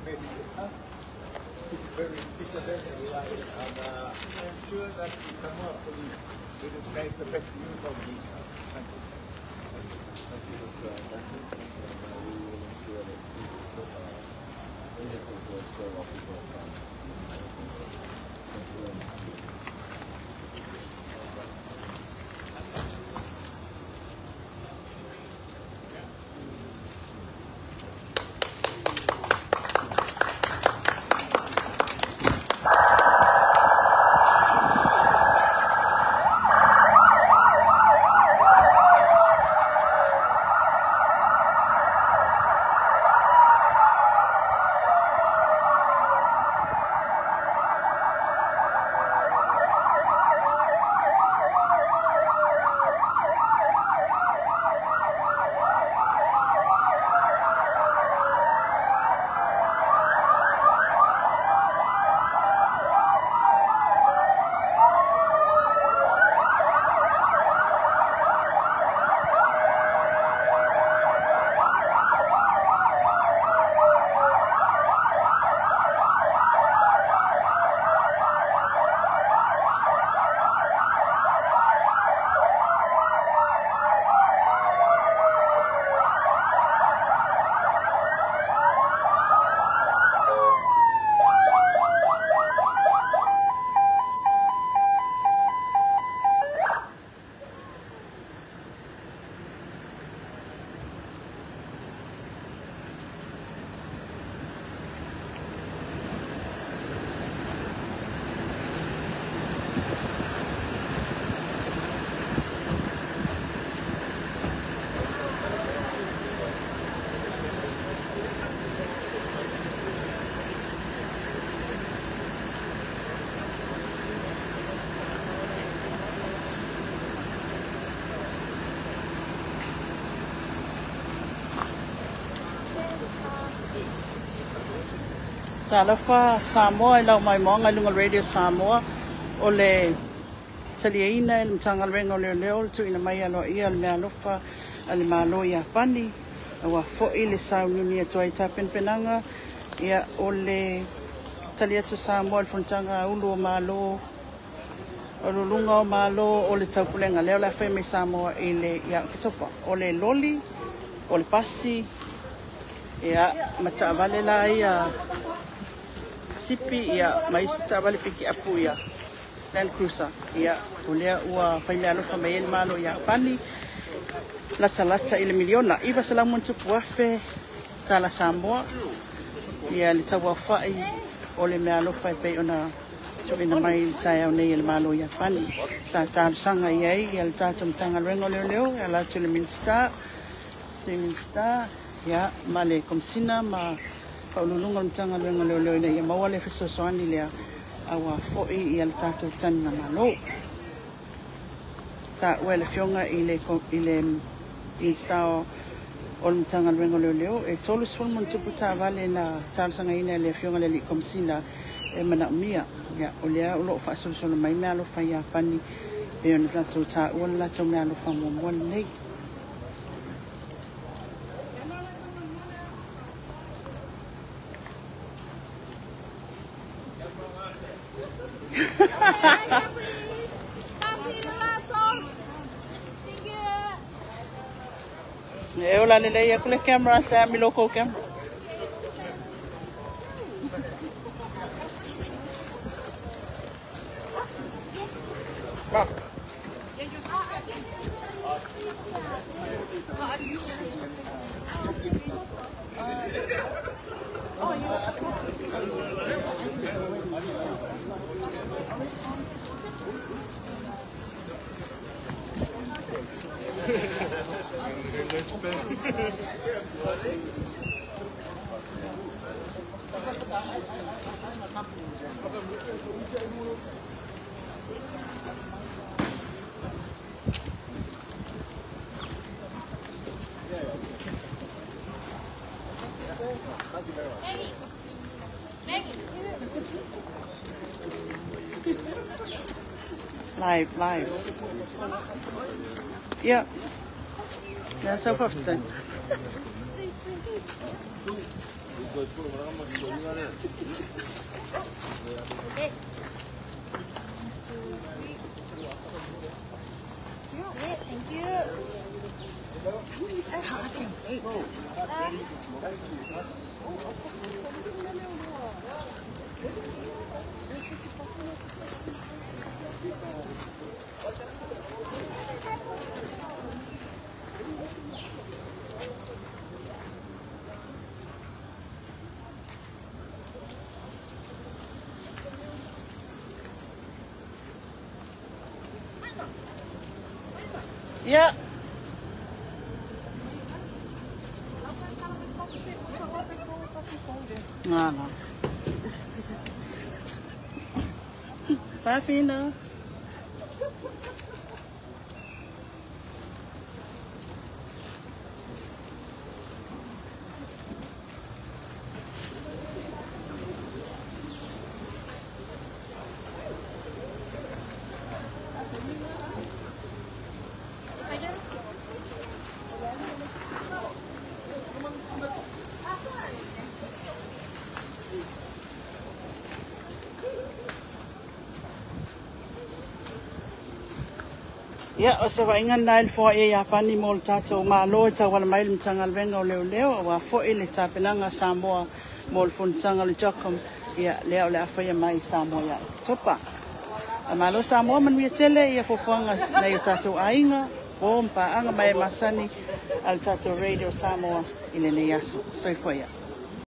maybe it's a very reliable, and I'm sure that the Samoa police will make the best use of these. Thank you. Thank you. We will ensure that this will serve our people. Thank you very much. Salafa Samoa lau mai monga lunga radio Samoa o le taliaina le matagaluega o leoleo tu ina mai alo ia le mea alofa le malo Iapani ua fo'i le saununi atu ai tapenaga ia o le tali atu Samoa le fontaga ulu o malo o lulunga o malo o le taupulega leo le afai mai Samoa i le ia kitopa o le loli o le pasi ia mataavale la ia sipi ia mai sita vale piki apu ia Land Cruiser ia olea ua faile alofa mai ele malo Iapani lata ile miliona iva salamu tupu afe tala Samoa ia le tawa fai ole me alofa pe ona tuina mai tai au nei ele malo Iapani sa tala sanga ia le tata matagaluega leoleo ia la tule minister ia male komsina ma paululunga matagaluega leoleo ina ia maua le fesoasoani lea aua fo'i ia le tatou tani na malo ua le fioga i le minister o le matagaluega leoleo e tolu sefulu ma tupu tavale na talosagaina le fioga le komsina e manaʻumia ia o lea o loo faasolosolo mai mea alofa Iapani e ona tatou taʻua le latou mea alofa muamua lenei e ola lelei aku le camera sa mi loko camera live. Yeah. Yeah, so often. Okay. Okay, thank you. Yeah. No, no. Bye, Fina. Ya, o se wainga nai Foai Iapani mo le tatou malo e tawala mai le matagaluega o leoleo ua fo'i le tapenaga Samoa mo le fonutaga le Jokom ia lea o le awhaia mai Samoa ia topa. A malo Samoa manuia tele ia fofoanga nei o tatou ainga o mpaaga mai masani al tatou Radio Samoa i le nei aso. Soifua ia.